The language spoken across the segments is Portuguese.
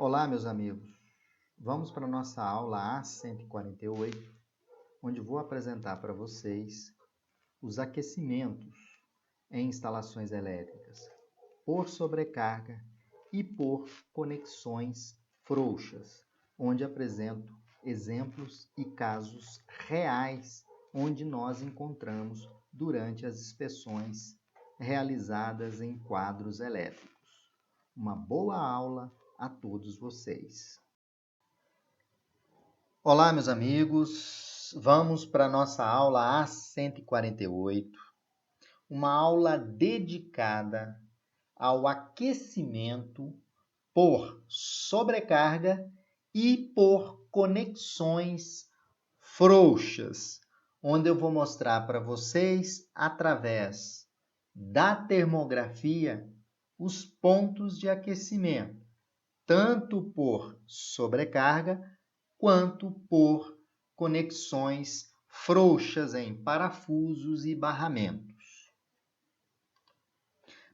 Olá, meus amigos. Vamos para a nossa aula A148, onde vou apresentar para vocês os aquecimentos em instalações elétricas por sobrecarga e por conexões frouxas, onde apresento exemplos e casos reais onde nós encontramos durante as inspeções realizadas em quadros elétricos. Uma boa aula a todos vocês. Olá, meus amigos. Vamos para a nossa aula A148, uma aula dedicada ao aquecimento por sobrecarga e por conexões frouxas, onde eu vou mostrar para vocês, através da termografia, os pontos de aquecimento, tanto por sobrecarga quanto por conexões frouxas em parafusos e barramentos.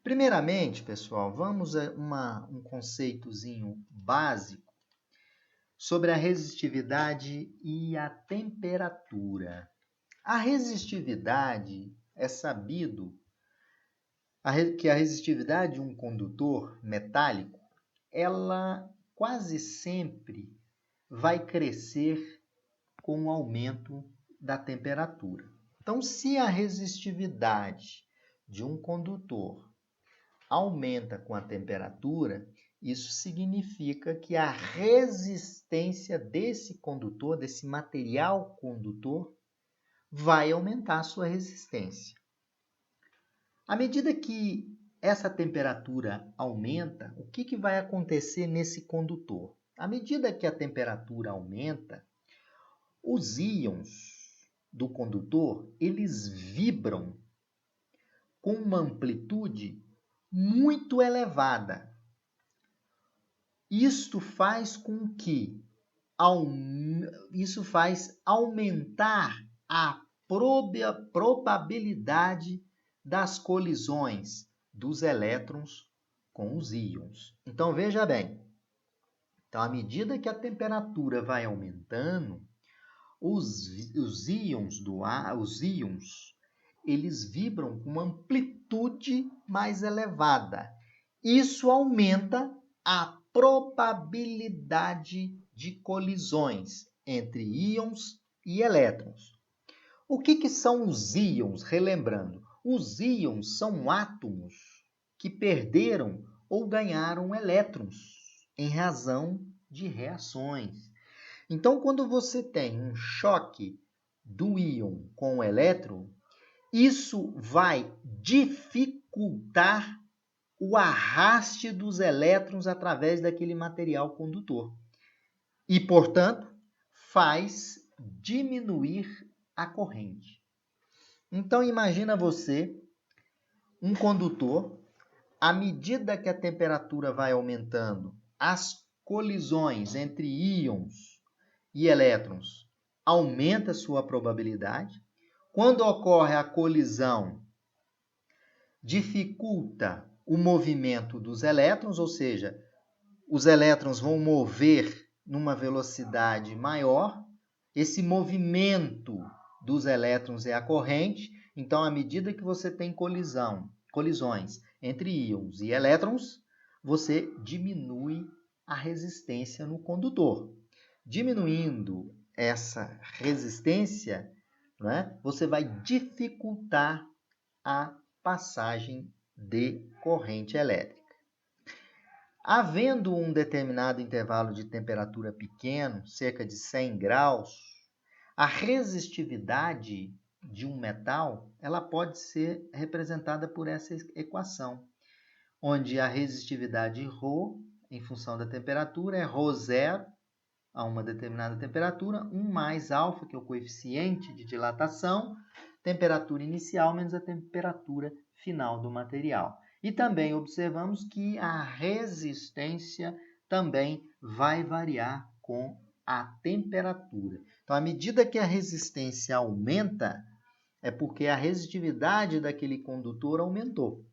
Primeiramente, pessoal, vamos a um conceitozinho básico sobre a resistividade e a temperatura. A resistividade é sabido que a resistividade de um condutor metálico, ela quase sempre vai crescer com o aumento da temperatura. Então, se a resistividade de um condutor aumenta com a temperatura, isso significa que a resistência desse condutor, desse material condutor, vai aumentar a sua resistência. À medida que essa temperatura aumenta, o que vai acontecer nesse condutor? À medida que a temperatura aumenta, os íons do condutor, eles vibram com uma amplitude muito elevada. Isto faz com que aumentar a probabilidade das colisões dos elétrons com os íons. Então, veja bem. Então, à medida que a temperatura vai aumentando, os íons do ar, eles vibram com uma amplitude mais elevada. Isso aumenta a probabilidade de colisões entre íons e elétrons. O que são os íons? Relembrando, os íons são átomos que perderam ou ganharam elétrons em razão de reações. Então, quando você tem um choque do íon com o elétron, isso vai dificultar o arraste dos elétrons através daquele material condutor. E, portanto, faz diminuir a corrente. Então, imagina você, um condutor, à medida que a temperatura vai aumentando, as colisões entre íons e elétrons aumenta sua probabilidade. Quando ocorre a colisão, dificulta o movimento dos elétrons, ou seja, os elétrons vão mover numa velocidade maior. Esse movimento dos elétrons é a corrente. Então, à medida que você tem colisões entre íons e elétrons, você diminui a resistência no condutor. Diminuindo essa resistência, você vai dificultar a passagem de corrente elétrica. Havendo um determinado intervalo de temperatura pequeno, cerca de 100 graus, a resistividade de um metal ela pode ser representada por essa equação, onde a resistividade ρ, em função da temperatura, é ρ0 a uma determinada temperatura, 1 mais alfa, que é o coeficiente de dilatação, temperatura inicial menos a temperatura final do material. E também observamos que a resistência também vai variar com a temperatura. Então, à medida que a resistência aumenta, é porque a resistividade daquele condutor aumentou.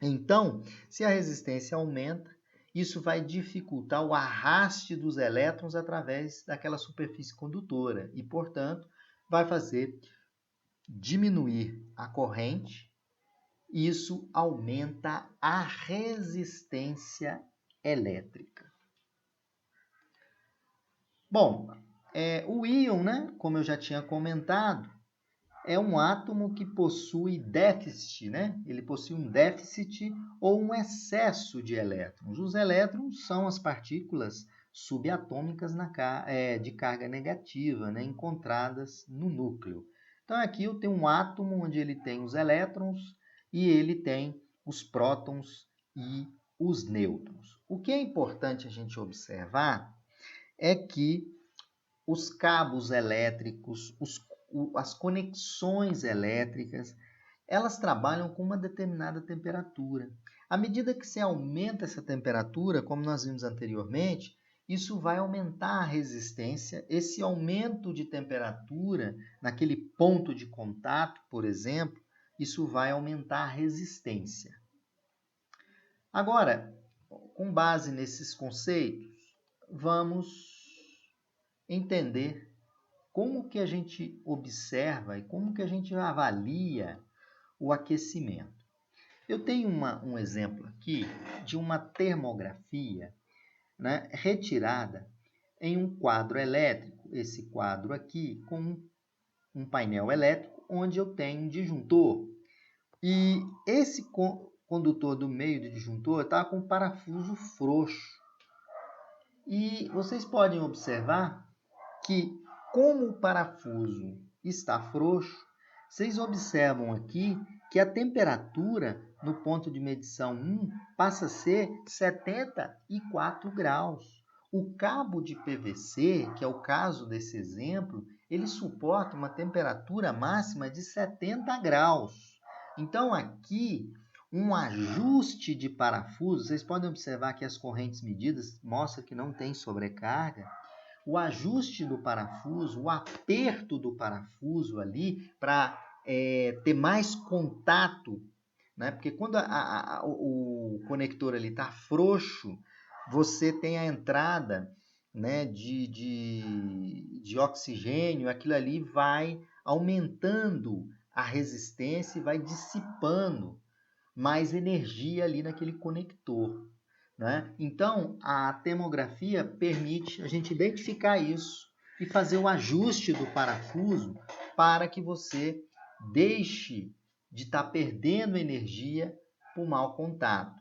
Então, se a resistência aumenta, isso vai dificultar o arraste dos elétrons através daquela superfície condutora e, portanto, vai fazer diminuir a corrente. Isso aumenta a resistência elétrica. Bom, o íon, né, como eu já tinha comentado, é um átomo que possui déficit, né? Ele possui um déficit ou um excesso de elétrons. Os elétrons são as partículas subatômicas de carga negativa, né, encontradas no núcleo. Então, aqui eu tenho um átomo onde ele tem os elétrons e ele tem os prótons e os nêutrons. O que é importante a gente observar é que os cabos elétricos, as conexões elétricas, elas trabalham com uma determinada temperatura. À medida que se aumenta essa temperatura, como nós vimos anteriormente, isso vai aumentar a resistência. Esse aumento de temperatura, naquele ponto de contato, por exemplo, isso vai aumentar a resistência. Agora, com base nesses conceitos, vamos entender como que a gente observa e como que a gente avalia o aquecimento. Eu tenho um exemplo aqui de uma termografia, né, retirada em um quadro elétrico, esse quadro aqui com um painel elétrico onde eu tenho um disjuntor. E esse condutor do meio do disjuntor está com um parafuso frouxo. E vocês podem observar que, como o parafuso está frouxo, vocês observam aqui que a temperatura no ponto de medição 1 passa a ser 74 graus. O cabo de PVC, que é o caso desse exemplo, ele suporta uma temperatura máxima de 70 graus. Então, aqui, um ajuste de parafuso, vocês podem observar que as correntes medidas mostram que não tem sobrecarga. O ajuste do parafuso, o aperto do parafuso ali para ter mais contato, né? Porque quando o conector ali está frouxo, você tem a entrada, né, de oxigênio, aquilo ali vai aumentando a resistência e vai dissipando mais energia ali naquele conector, né? Então, a termografia permite a gente identificar isso e fazer o ajuste do parafuso para que você deixe de estar perdendo energia por mau contato,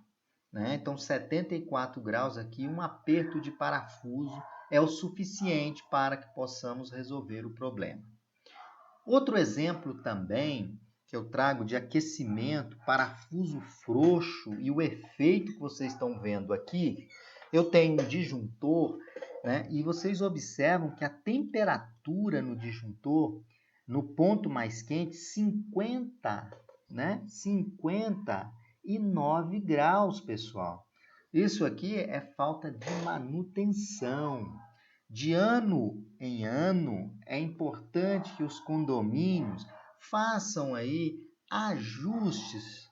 né? Então, 74 graus aqui, um aperto de parafuso é o suficiente para que possamos resolver o problema. Outro exemplo também que eu trago de aquecimento, parafuso frouxo e o efeito que vocês estão vendo aqui, eu tenho um disjuntor, né? E vocês observam que a temperatura no disjuntor, no ponto mais quente, 59 graus, pessoal. Isso aqui é falta de manutenção. De ano em ano, é importante que os condomínios façam aí ajustes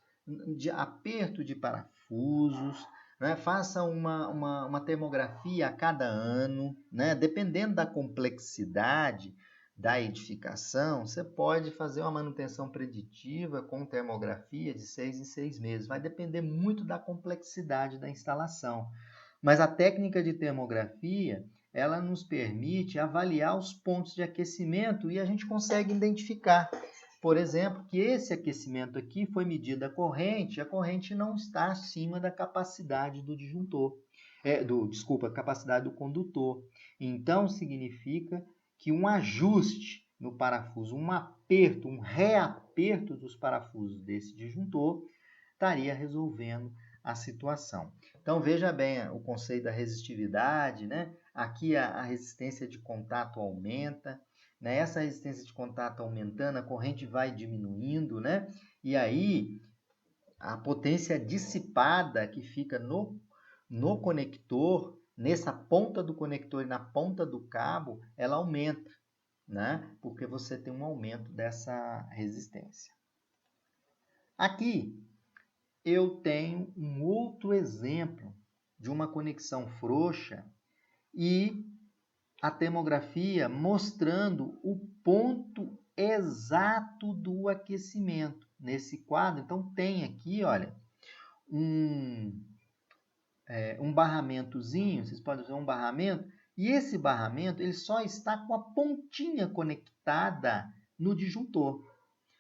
de aperto de parafusos, né? Façam uma termografia a cada ano, né? Dependendo da complexidade da edificação, você pode fazer uma manutenção preditiva com termografia de 6 em 6 meses. Vai depender muito da complexidade da instalação. Mas a técnica de termografia, ela nos permite avaliar os pontos de aquecimento e a gente consegue identificar, por exemplo, que esse aquecimento aqui foi medida a corrente não está acima da capacidade do disjuntor, capacidade do condutor. Então, significa que um ajuste no parafuso, um aperto, um reaperto dos parafusos desse disjuntor estaria resolvendo a situação. Então, veja bem o conceito da resistividade, né? Aqui a resistência de contato aumenta, né? Essa resistência de contato aumentando, a corrente vai diminuindo, né? E aí, a potência dissipada que fica no conector, nessa ponta do conector e na ponta do cabo, ela aumenta, né? Porque você tem um aumento dessa resistência. Aqui, eu tenho um outro exemplo de uma conexão frouxa e a termografia mostrando o ponto exato do aquecimento nesse quadro. Então, tem aqui, olha, um barramentozinho, vocês podem usar um barramento, e esse barramento ele só está com a pontinha conectada no disjuntor.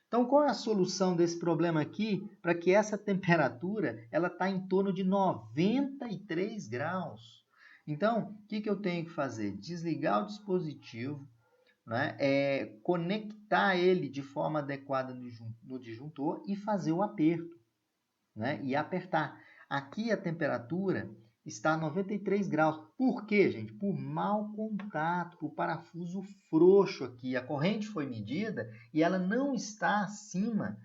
Então, qual é a solução desse problema aqui para que essa temperatura ela está em torno de 93 graus? Então, o que eu tenho que fazer? Desligar o dispositivo, né? Conectar ele de forma adequada no disjuntor e fazer o aperto, né? E apertar. Aqui a temperatura está a 93 graus. Por quê, gente? Por mau contato, por parafuso frouxo aqui. A corrente foi medida e ela não está acima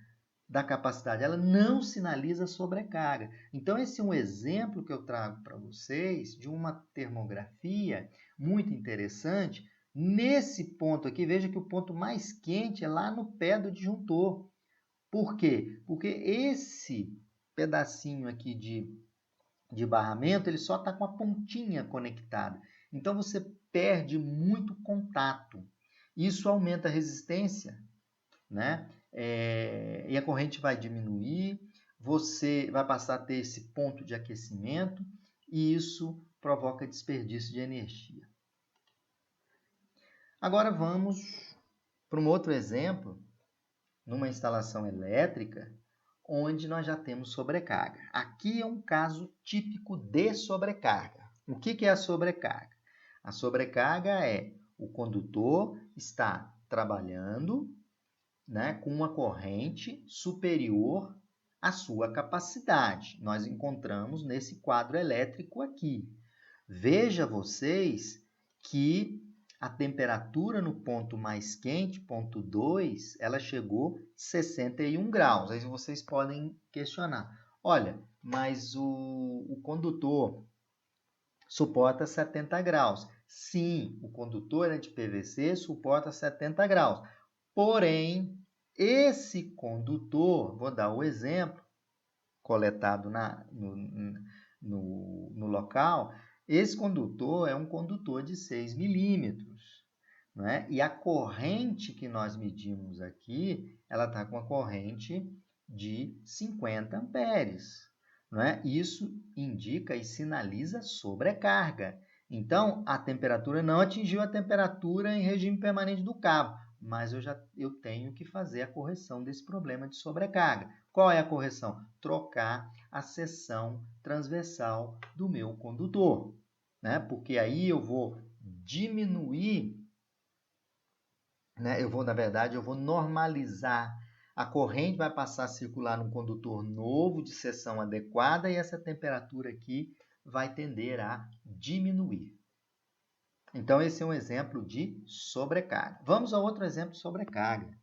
da capacidade, ela não sinaliza sobrecarga. Então, esse é um exemplo que eu trago para vocês de uma termografia muito interessante. Nesse ponto aqui, veja que o ponto mais quente é lá no pé do disjuntor. Por quê? Porque esse pedacinho aqui de barramento, ele só está com a pontinha conectada. Então, você perde muito contato. Isso aumenta a resistência, né? E a corrente vai diminuir, você vai passar a ter esse ponto de aquecimento e isso provoca desperdício de energia. Agora vamos para um outro exemplo, numa instalação elétrica, onde nós já temos sobrecarga. Aqui é um caso típico de sobrecarga. O que é a sobrecarga? A sobrecarga é o condutor está trabalhando, né, com uma corrente superior à sua capacidade. Nós encontramos nesse quadro elétrico aqui. Veja vocês que a temperatura no ponto mais quente, ponto 2, ela chegou a 61 graus. Aí vocês podem questionar. Olha, mas o condutor suporta 70 graus. Sim, o condutor é de PVC suporta 70 graus. Porém, esse condutor, vou dar o exemplo, coletado no local, esse condutor é um condutor de 6 milímetros, né? E a corrente que nós medimos aqui, ela está com a corrente de 50 amperes, né? Isso indica e sinaliza sobrecarga. Então, a temperatura não atingiu a temperatura em regime permanente do cabo, mas eu tenho que fazer a correção desse problema de sobrecarga. Qual é a correção? Trocar a seção transversal do meu condutor, né? Porque aí eu vou diminuir, né? Eu vou normalizar. A corrente vai passar a circular num condutor novo de seção adequada e essa temperatura aqui vai tender a diminuir. Então, esse é um exemplo de sobrecarga. Vamos a outro exemplo de sobrecarga.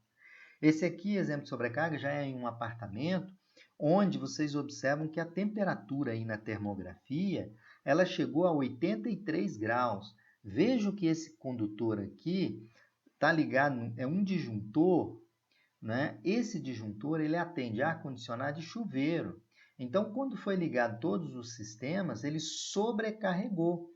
Esse aqui, exemplo de sobrecarga, já é em um apartamento, onde vocês observam que a temperatura aí na termografia, ela chegou a 83 graus. Vejo que esse condutor aqui está ligado, é um disjuntor, né? Esse disjuntor, ele atende a ar-condicionado e chuveiro. Então, quando foi ligado todos os sistemas, ele sobrecarregou,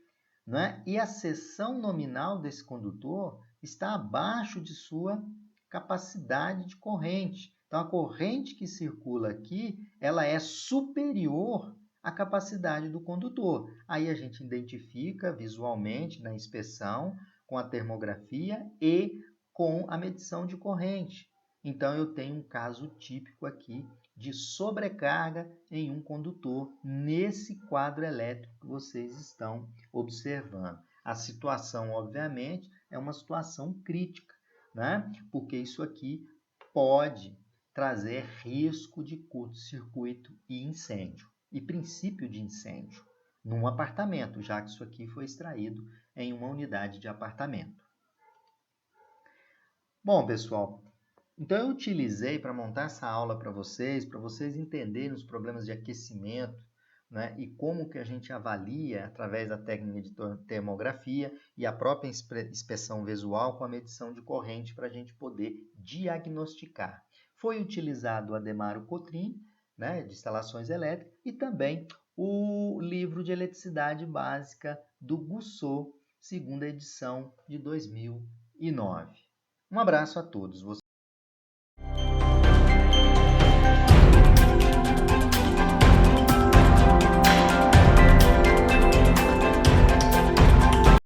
né? E a seção nominal desse condutor está abaixo de sua capacidade de corrente. Então, a corrente que circula aqui, ela é superior à capacidade do condutor. Aí a gente identifica visualmente na inspeção, com a termografia e com a medição de corrente. Então, eu tenho um caso típico aqui de sobrecarga em um condutor nesse quadro elétrico que vocês estão observando. A situação, obviamente, é uma situação crítica, né? Porque isso aqui pode trazer risco de curto-circuito e incêndio, e princípio de incêndio num apartamento, já que isso aqui foi extraído em uma unidade de apartamento. Bom, pessoal, então eu utilizei para montar essa aula para vocês entenderem os problemas de aquecimento, né, e como que a gente avalia através da técnica de termografia e a própria inspeção visual com a medição de corrente para a gente poder diagnosticar. Foi utilizado o Ademaro Cotrim, né, de instalações elétricas, e também o livro de eletricidade básica do Gussot, segunda edição de 2009. Um abraço a todos.